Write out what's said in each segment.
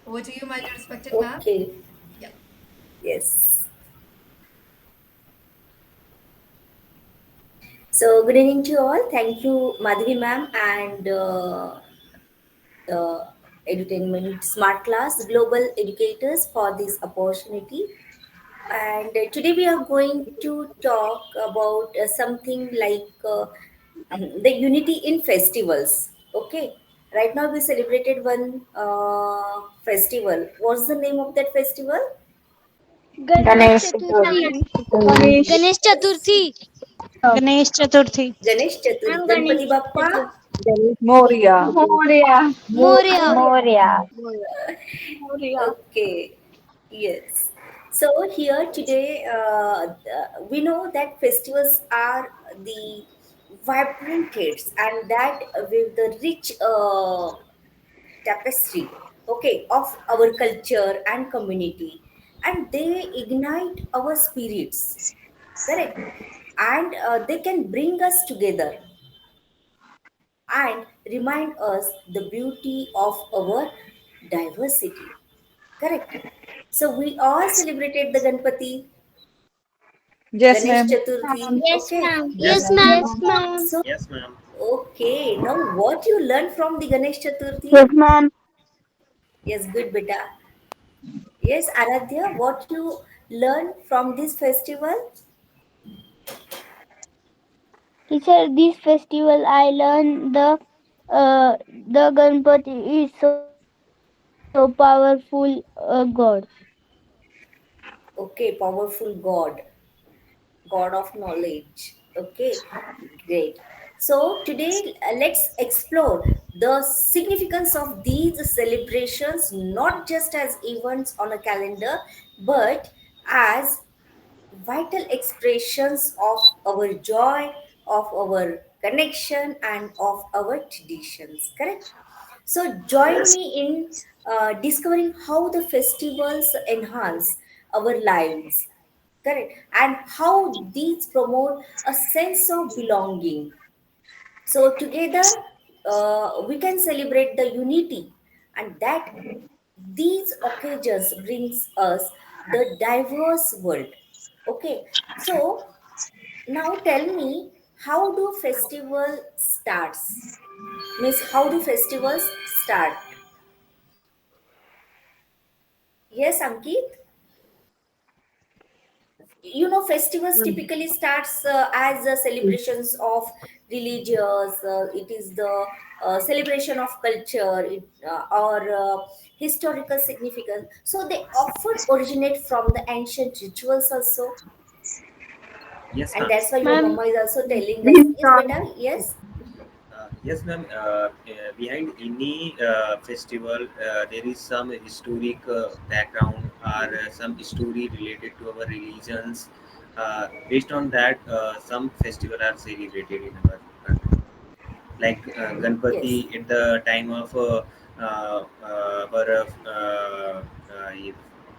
Over to you, my dear respected ma'am. Okay, Yeah. yes. So, good evening to you all. Thank you, Madhvi ma'am, and the Edutainment Smart Class Global Educators for this opportunity. And today we are going to talk about something like the unity in festivals. Okay, right now we celebrated one festival. What's the name of that festival? Ganesh Ganesh Chaturthi. Chaturthi. Ganesh Chaturthi. Ganesh Chaturthi. Ganesh Chaturthi, I'm Ganpati Ganesh Bappa. Chaturthi. Moria. Moria. Morya. Moria. Moria. Okay, yes. So here today, we know that festivals are the vibrant traits and that with the rich tapestry, okay, of our culture and community, and they ignite our spirits, correct, and they can bring us together and remind us the beauty of our diversity. Correct. So we all celebrated the Ganpati, Yes, Ganesh ma'am. Chaturthi. Yes, Okay. ma'am. Yes, Yes, ma'am. ma'am. Yes, ma'am. So Yes, ma'am. okay. Now what you learned from the Ganesh Yes, Chaturthi? ma'am. Yes, good beta. Yes, Aradhya, what you learned from this festival? Teacher, this festival I learned the Ganpati is so powerful God. Okay, powerful God, God of knowledge. Okay, great. So today let's explore the significance of these celebrations not just as events on a calendar but as vital expressions of our joy, of our connection, and of our traditions. Correct? So, join me in discovering how the festivals enhance our lives. Correct? And how these promote a sense of belonging. So, together we can celebrate the unity and that these occasions brings us the diverse world. Okay, so now tell me, how do festival starts? Miss, how do festivals start? Yes, Ankit. You know, festivals typically starts as celebrations of religious. It is the celebration of culture or historical significance. So they often originate from the ancient rituals also, Yes, and ma'am. that's why your Ma'am, mama is also telling us. Yes, beta. Yes. Yes, ma'am. Behind any festival, there is some historic background or some story related to our religions. Based on that, some festival are celebrated in our country. Like Yes. Ganpati at the time of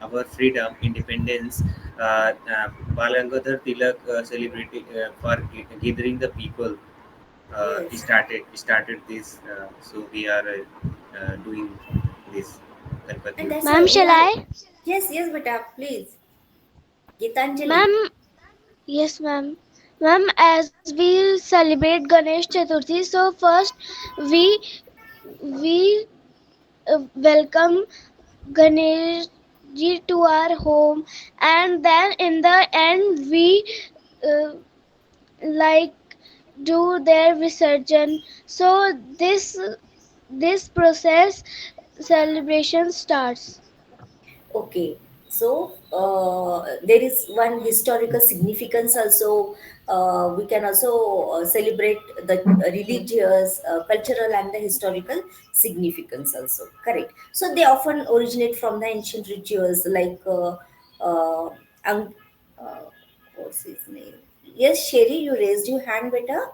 our freedom, independence. Bal Gangadhar Tilak celebrating for gathering the people. Yes. Started this, so we are doing this And Ganpati. that's why ma'am, we shall are. I? Yes, yes, beta, please. Gitanjali. Ma'am, yes, ma'am. Ma'am, as we celebrate Ganesh Chaturthi, so first we we welcome Ganesh ji to our home, and then in the end we uh, like do their visurgence. So this process celebration starts. Okay, so there is one historical significance also. We can also celebrate the religious, cultural, and the historical significance also. Correct. So they often originate from the ancient rituals like Ang- uh, what's his name? Yes, Sherry, you raised your hand, better.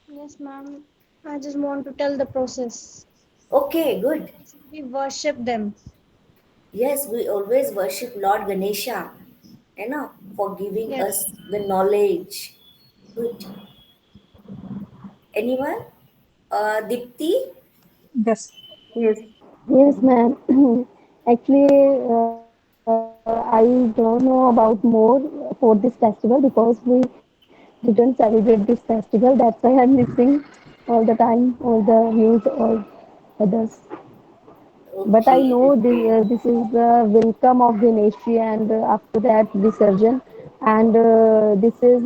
Yes, ma'am. I just want to tell the process. Okay, good. We worship them. Yes, we always worship Lord Ganesha, for giving Yes. us the knowledge. Good. Anyone? Dipti? Yes. Yes. Yes, ma'am. Actually, I don't know about more for this festival because we didn't celebrate this festival. That's why I'm missing all the time, all the views, all others. But I Okay, know okay. this is the welcome of Ganeshi and after that Visarjan. And this is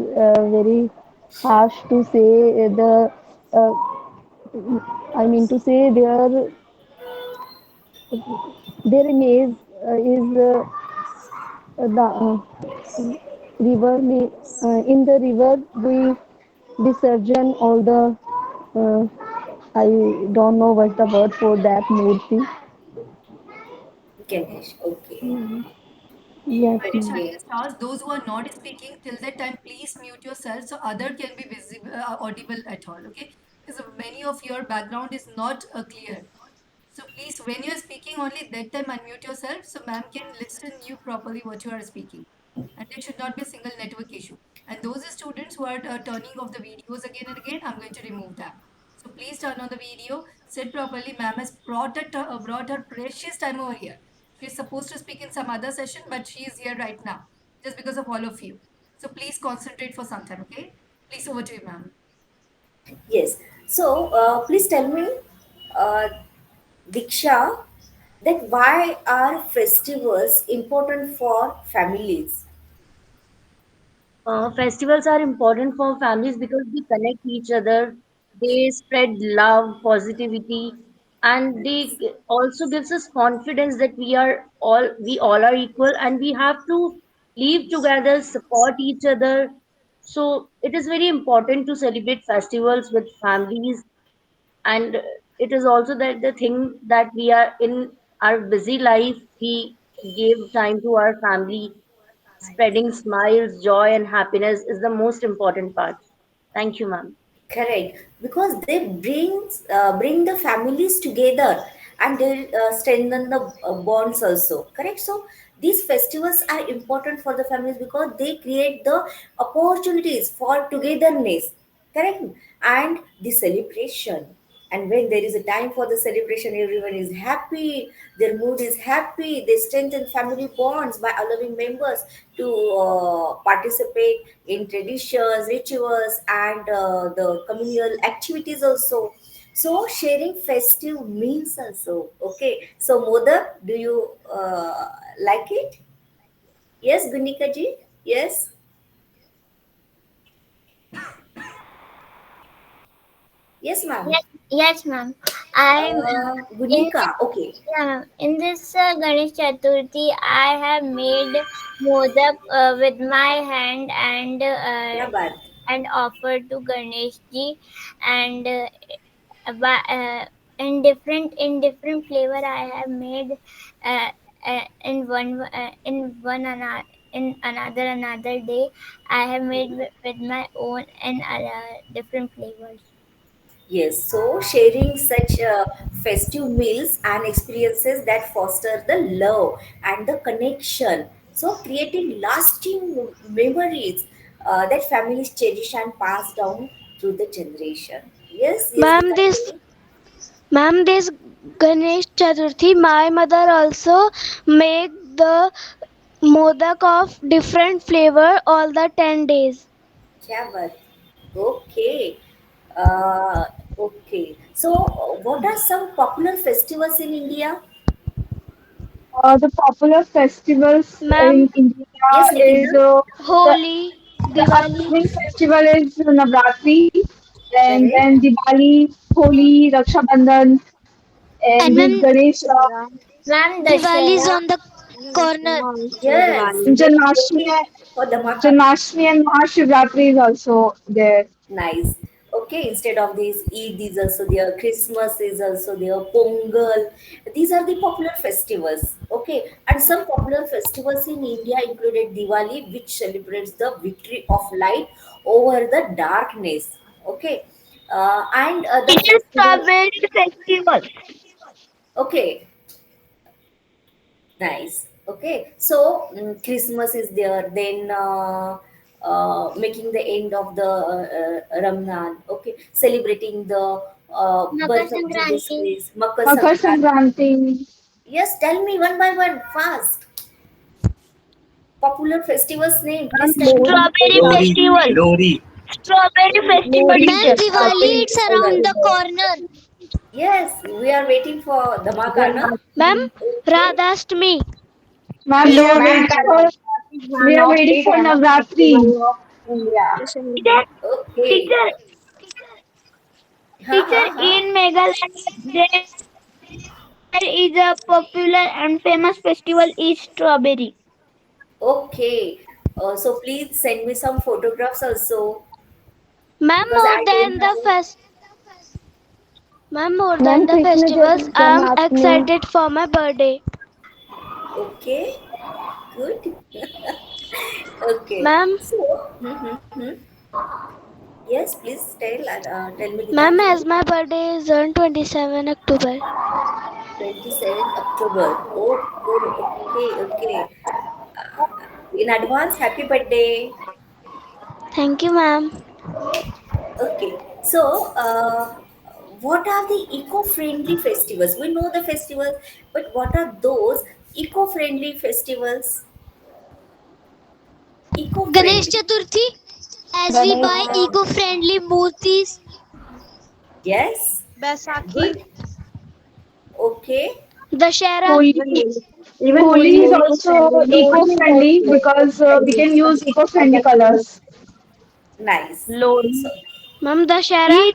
very harsh to say uh, I mean to say their image is the river. In the river we Visarjan all the uh, I don't know what's the word for that murti. Ganesh, okay. Yes, Very shy. ma'am. Okay. Just ask those who are not speaking till that time, please mute yourself so other can be visible, audible at all. Okay, because many of your background is not clear. So please, when you are speaking, only that time unmute yourself so ma'am can listen you properly what you are speaking. And there should not be a single network issue. And those students who are turning off the videos again and again, I'm going to remove them. So please turn on the video, sit properly. Ma'am has brought her precious time over here. She's supposed to speak in some other session, but she is here right now just because of all of you. So please concentrate for some time, okay? Please over to you, ma'am. Yes. So, please tell me, uh, Diksha, that why are festivals important for families? Festivals are important for families because they connect each other, they spread love, positivity, and also gives us confidence that we all are equal and we have to live together, support each other. So it is very important to celebrate festivals with families, and it is also that the thing that we are in our busy life, we give time to our family. Spreading smiles, joy, and happiness is the most important part. Thank you, ma'am. Correct, because they bring the families together and they strengthen the bonds also. Correct. So these festivals are important for the families because they create the opportunities for togetherness. Correct, and the celebration. And when there is a time for the celebration, everyone is happy, their mood is happy, they strengthen family bonds by allowing members to participate in traditions, rituals, and the communal activities also. So sharing festive meals also. Okay, so Modak, do you like it? Yes, Gunika ji. Yes. Yes, ma'am. Yes, yes, ma'am. I'm in Gunika, okay. Yeah, ma'am. In this Ganesh Chaturthi, I have made modak with my hand क्या बात. and offered to Ganesh ji, and in different flavor I have made uh, in another day I have made with my own and different flavors. Yes, so sharing such festive meals and experiences that foster the love and the connection. So creating lasting memories that families cherish and pass down through the generation. Yes, yes, Ma'am, Gita. this Ganesh Chaturthi, my mother also make the modak of different flavor all the 10 days. क्या बात. Okay. Uh, okay. So, what are some popular festivals in India? The popular festivals Ma'am, in India Yes, Nikita. is the, Holi, the Diwali, upcoming festival is Navratri, and Correct. then Diwali, Holi, Raksha Bandhan, and and this ma'am, Ganesh Ma'am, Diwali is Dashera. on the corner. Also Yes, Diwali. very Janmashtami, waiting for Dhamaka. Janmashtami and Mahashivratri is also there. Nice. Okay, instead of these Eid is also there, Christmas is also there, Pongal. These are the popular festivals. Okay, and some popular festivals in India included Diwali, which celebrates the victory of light over the darkness. Okay, and the It is festival. strawberry festival. Okay, nice. Okay, so Christmas is there, then making the end of the Ramadan. Okay, celebrating the Makar birth of Jesus Sankranti. Christ, Makar Makar Sankranti. Sankranti. Yes, tell me one by one, fast. Popular festivals name, please tell me. Strawberry Lori, Festival. Lori. Strawberry Festival, Lori Ma'am, Diwali, festival. it's around the corner. Yes, we are waiting for Dhamaka, na? Ma'am, Okay, Radhastami. Ma'am, we are waiting for Navratri. Teacher, okay. teacher, Ha teacher, ha ha. in Meghalaya, there is a popular and famous festival is strawberry. Okay. So please send me some photographs also Ma'am, because I don't have a. more than ma'am the Krishna festivals, I am Janmashtami excited for my birthday. Okay, good. Okay. Ma'am, So, yes, please tell me ma'am, Dipanjali. as my birthday is on 27 October. 27th October. Oh, okay, okay. In advance, happy birthday. Thank you, ma'am. Okay. So, what are the eco-friendly festivals? We know the festivals, but what are those eco-friendly festivals? Ganesh Eco-friendly. Chaturthi, as we Ganesh. buy Uh, eco-friendly murtis. yes. Baisakhi. Good. Okay. Dashera, Holi. Even Holi is also eco-friendly because we can use eco-friendly colors. Nice. So, ma'am, Dashera,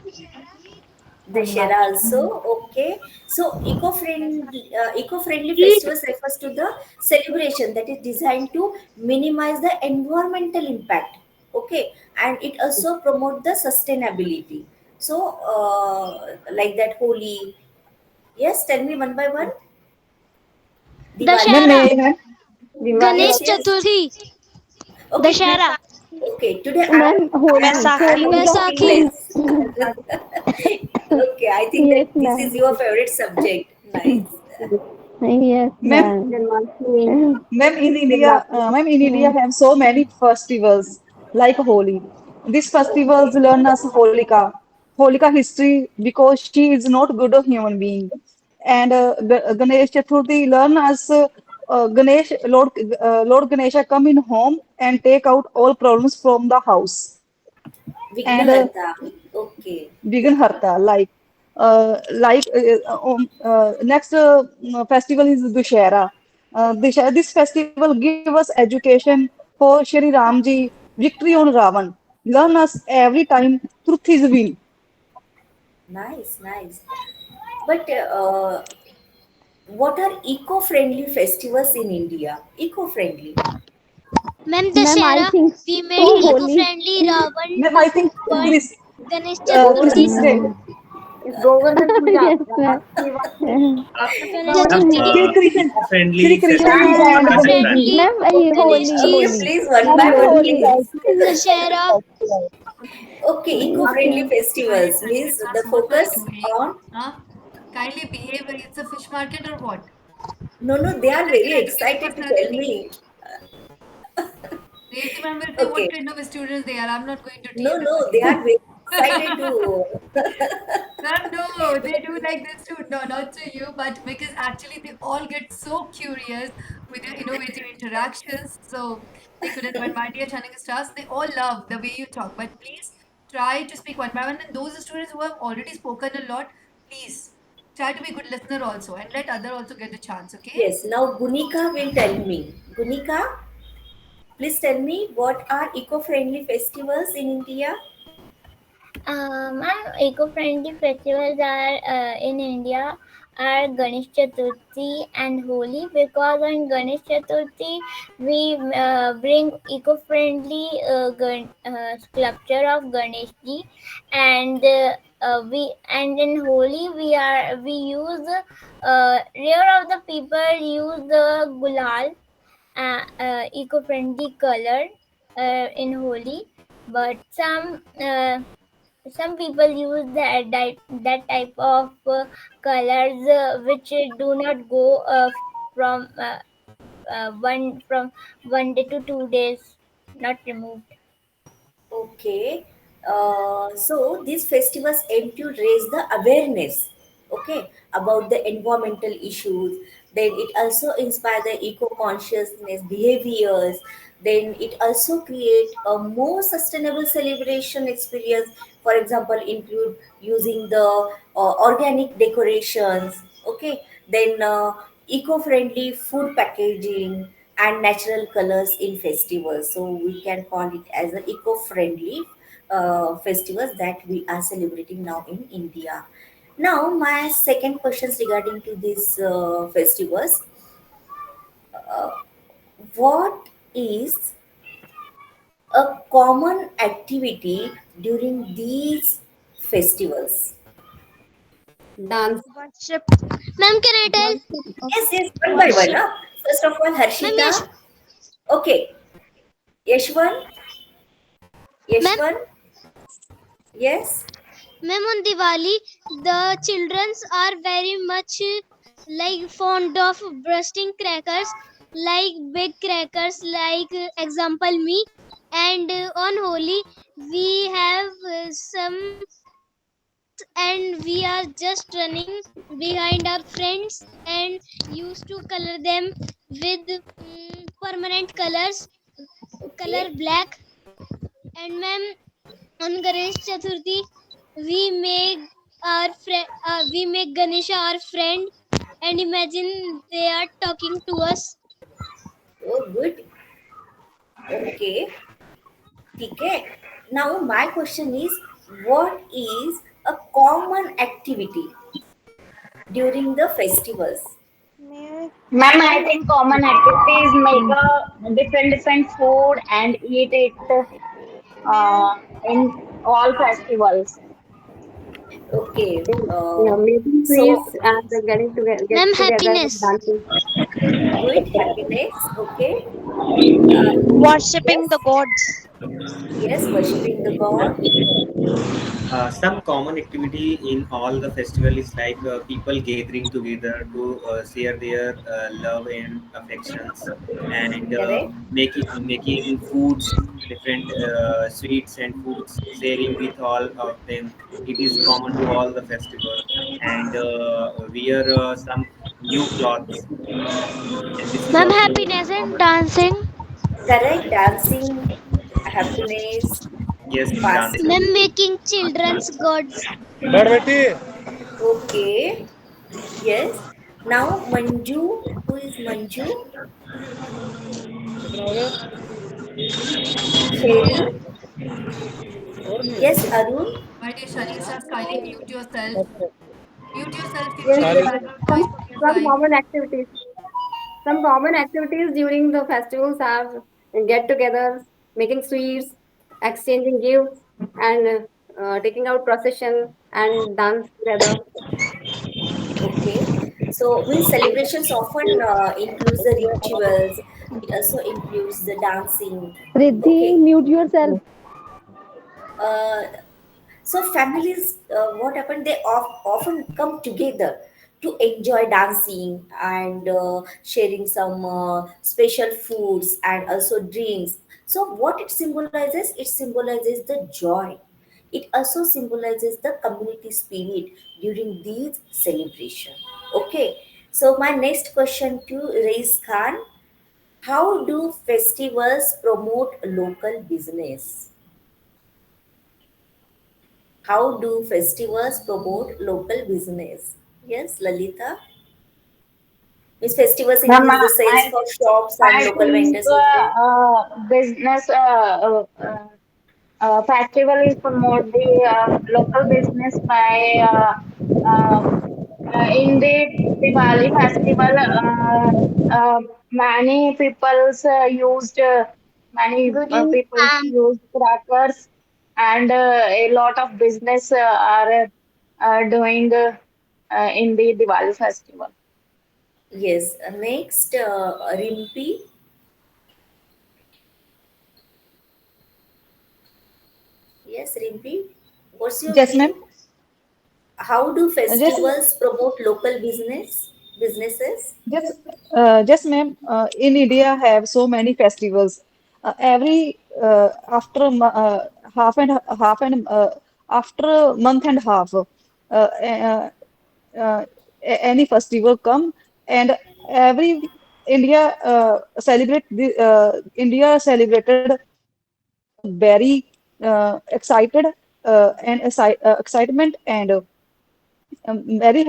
Dashera also, okay. So eco-friendly Eid, festivals refers to the celebration that is designed to minimize the environmental impact, okay, and it also promote the sustainability. So like that Holi, yes, tell me one by one. Ma'am, Diwali, Dashera, may I? yes, Ganesh yes, Chaturthi, okay. Dashera, Okay, today ma'am I'm Holi only is speaking Baisakhi. Of less. Okay, I think that yes this ma'am is your favorite subject. Nice. Yes Ma'am, ma'am ma'am, in India have so many festivals like Holi. These festivals Okay. learn us Holika history because she is not good a human being. And Ganesh Chaturthi learn us Lord Ganesha come in home and take out all problems from the house. And Vignaharta. Okay. Vighan next festival is Dussehra. This festival give us education for Shri Ramji victory on Ravan. Learn us every time truth is win. Nice, nice. But what are eco-friendly festivals in India? Eco-friendly. Ma'am, ma'am I Dashera, think we तो made Holi eco-friendly Ravan Ma'am, I to think burn Ganesh Chaturthi. Christmas Day. Yes ma'am Chaturthi Ma'am, day. Shri eco-friendly Krishna We festival made is is and Makar eco-friendly Sankranti. Ma'am ये Ganesh Holi Okay, Ji's Holi please one by ma'am one, Holi please. Dashera. Okay, okay eco-friendly Guys, festivals can you means the trust what are you focus doing? on. Huh? Kindly behave. It's a fish market or what? No, no, they You're are such very an educated excited to tell personality. me. Reti ma'am will say what Okay. kind of students they are. I'm not going to No, TMS no, they again. are very excited to. Ma'am, no, they do like this too. No, not to you, but because actually they all get so curious with your innovative interactions. So they couldn't, when my dear Channing stars, they all love the way you talk. But please try to speak one by one. And those students who have already spoken a lot, please try to be a good listener also and let other also get a chance, okay? Yes, now Gunika will tell me. Gunika, please tell me what are eco-friendly festivals in India? Ma'am, eco-friendly festivals are in India are Ganesh Chaturthi and Holi, because on Ganesh Chaturthi we bring eco-friendly sculpture of Ganesh ji, and we and in Holi we use rare of the people use the gulal, eco-friendly color in Holi, but some people use that type of colors which do not go from one day to 2 days, not removed. Okay. So these festivals aim to raise the awareness, okay, about the environmental issues. Then it also inspire the eco-consciousness behaviors. Then it also create a more sustainable celebration experience. For example, include using the organic decorations, okay. Then eco-friendly food packaging and natural colors in festivals. So we can call it as an eco-friendly festivals that we are celebrating now in India. Now, my second questions regarding to these festivals: what is a common activity during these festivals? Dance. Worship. Ma'am, can I tell? Worship of Yes, yes, one by one. Worship. First of all, Ma'am, yes. Harshita. Okay, Yashwan. Ma'am, Yashwan. Yes. ma'am, on Diwali, the childrens are very much like fond of bursting crackers, like big crackers, like example me. And on Holi, we have some crackers, and we are just running behind our friends and used to color them with permanent colors, color Okay. black. And ma'am, on Ganesh Chaturthi, we make we make Ganesha our friend, and imagine they are talking to us. Oh, good. Okay. Okay. Now my question is, what is a common activity during the festivals? May Ma'am, I I? think common activities make a different food and eat it May I? in all festivals. Okay. Yeah, making So sweets and getting together, Ma'am, get together, happiness. dancing. good happiness. Okay. Worshipping the Yes. gods. Yes. Worshipping the god. Some common activity in all the festival is like people gathering together to share their love and affections, and Correct. making foods, different sweets and foods, sharing with all of them. It is common to all the festival, and wear some new clothes, and this is Ma'am, also happiness and common. dancing. Correct. Dancing, happiness, Yes, dancing. Ma'am, fasting. making children's gods. Okay. Yes. Now Manju. Who is Manju? Sherry. Yes, Arun. My dear Shanisha, kindly mute yourself. Mute yourself if Yes, there is background some, noise from your some side. common activities. Some common activities during the festivals are get-togethers, making sweets, exchanging gifts, and taking out procession and dance together. Okay. So, means celebrations often includes the rituals. It also includes the dancing. Riddhi, Okay. mute yourself. Uh, so families, what happened? They often come together to enjoy dancing and sharing some special foods and also drinks. So, what it symbolizes? It symbolizes the joy. It also symbolizes the community spirit during these celebration. Okay. So, my next question to Reis Khan: how do festivals promote local business? How do festivals promote local business? Yes, Lalita. Means festivals Ma'am, increase the sales for shops and I local think vendors. Okay. business festival is promote the local business by in the Diwali festival. Many people's used many Good evening, people's ma'am. used crackers, and a lot of business are doing in the Diwali festival. Yes. Next, Rimpi. Yes, Rimpi. What's your Yes, ma'am. view? How do Yes, festivals promote local businesses? yes, yes, ma'am. In India, have so many festivals. Every after a month and half, uh, any festival come, and every India celebrated very excited and excitement and very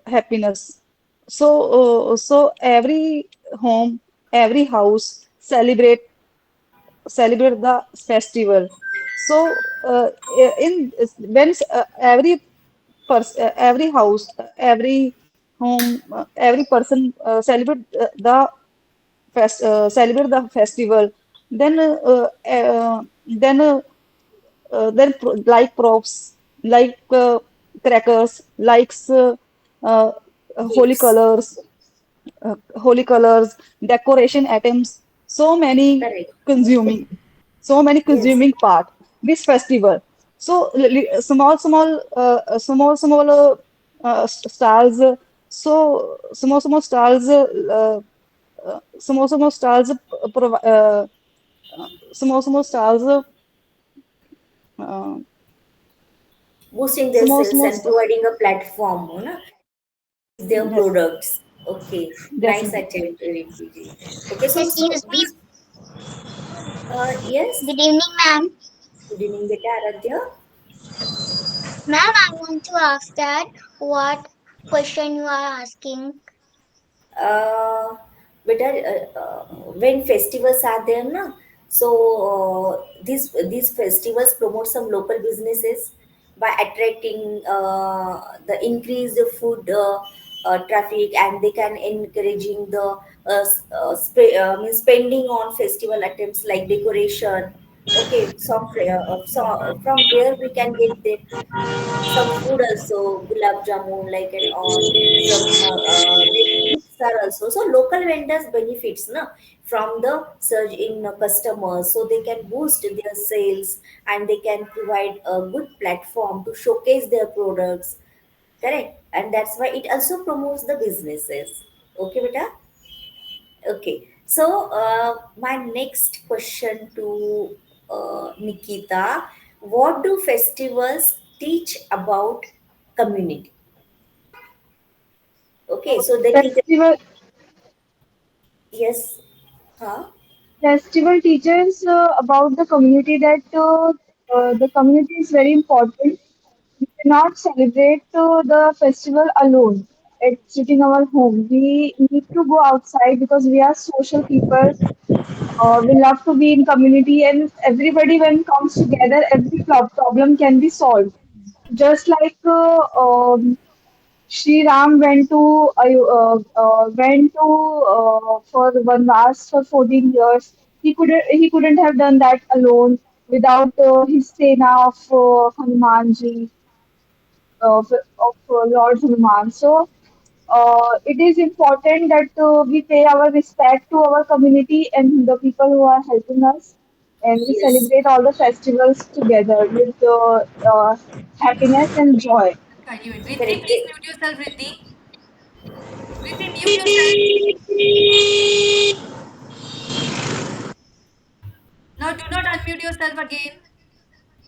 happiness. So every home, every house celebrate the festival. So in when every house, every home, every person celebrate the festival, then like props, like crackers, likes uh, holy Gifts. colors, holy colors, decoration items, so many Correct. consuming, so many Yes. consuming part this festival. So stalls, small stalls, small stalls, small stalls, uh, Boosting their small sales small and st providing a platform, you know, their yes, products. Okay, nice definitely. attempt, Rinki. Okay, so Excuse me. these, yes, Good evening, ma'am. good evening, beta Aradhya. Ma'am, I want to ask that what question you are asking. uh, better when festivals are there na, so these festivals promote some local businesses by attracting the increased food traffic, and they can encouraging the means spending on festival items like decoration. Okay, so from where we can get the some food also, gulab jamun like and all, some like gifts are also, so local vendors benefits na from the surge in customers, so they can boost their sales and they can provide a good platform to showcase their products. Correct, and that's why it also promotes the businesses. Okay beta. Okay, so my next question to Nikita: what do festivals teach about community? Okay, so they teach. Festival Yes, huh? festival teaches about the community that the community is very important. We cannot celebrate the festival alone at sitting our home. We need to go outside because we are social people. We love to be in community, and everybody when comes together, every problem can be solved. Just like Sri Ram went to for Vanvas for 14 years. He couldn't have done that alone without his sena of Hanumanji, of Lord Hanuman. So it is important that we pay our respect to our community and the people who are helping us, and we Yes. celebrate all the festivals together with happiness and joy. Kindly wait. Riddhi, Correct. please mute yourself, Riddhi. Riddhi, mute yourself. Now do not unmute yourself again.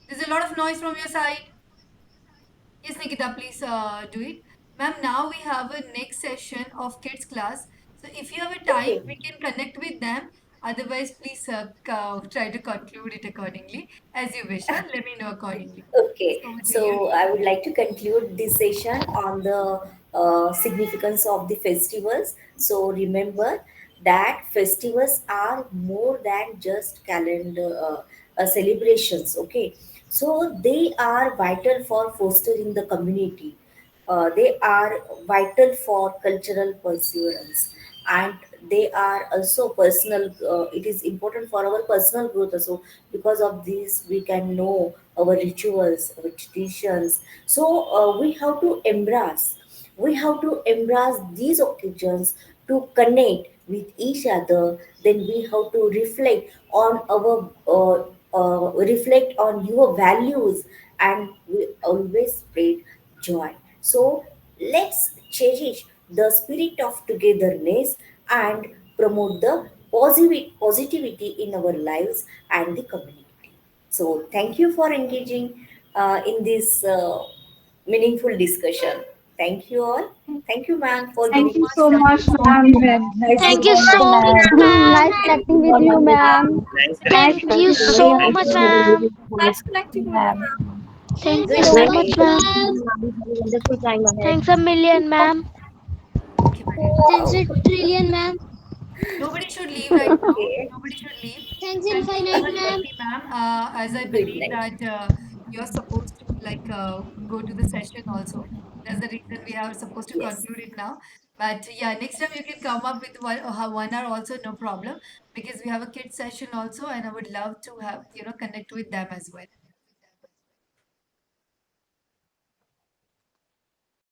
There's a lot of noise from your side. Yes, Nikita, please do it. Ma'am, now we have a next session of kids class. So if you have a time, Okay. we can connect with them. Otherwise, please try to conclude it accordingly as you wish. Huh? Let me know accordingly. Okay, So over to you. so I would like to conclude this session on the significance of the festivals. So remember that festivals are more than just calendar celebrations. Okay, so they are vital for fostering the community. They are vital for cultural perseverance, and they are also personal. It is important for our personal growth also. Because of this we can know our rituals, our traditions. So we have to embrace these occasions to connect with each other. Then we have to reflect on your values, and we always spread joy. So let's cherish the spirit of togetherness and promote the positivity in our lives and the community. So, thank you for engaging in this meaningful discussion. Thank you all. Thank you, ma'am, for So Thank giving you much, us so the ma'am. much, ma'am. Nice to Thank you meet so you. much, ma'am. Nice connecting with you, ma'am. Nice Thank connecting with you you, ma'am. so Thank much, you. ma'am. nice connecting with you. Thank It you was Good so great night. much, talking to ma'am. you, ma'am. Have a wonderful time ahead. Thanks a million, ma'am. Thank you very much. Thanks a trillion, ma'am. Nobody should leave right now. Okay. Nobody should leave. Thanks Thank you so infinite, much, ma'am. Bhakti ma'am. As I Good believe night. that you're supposed to go to the session also. That's the reason we are supposed to Yes. conclude it now. But yeah, next time you can come up with 1 hour also, no problem, because we have a kids session also, and I would love to have connect with them as well.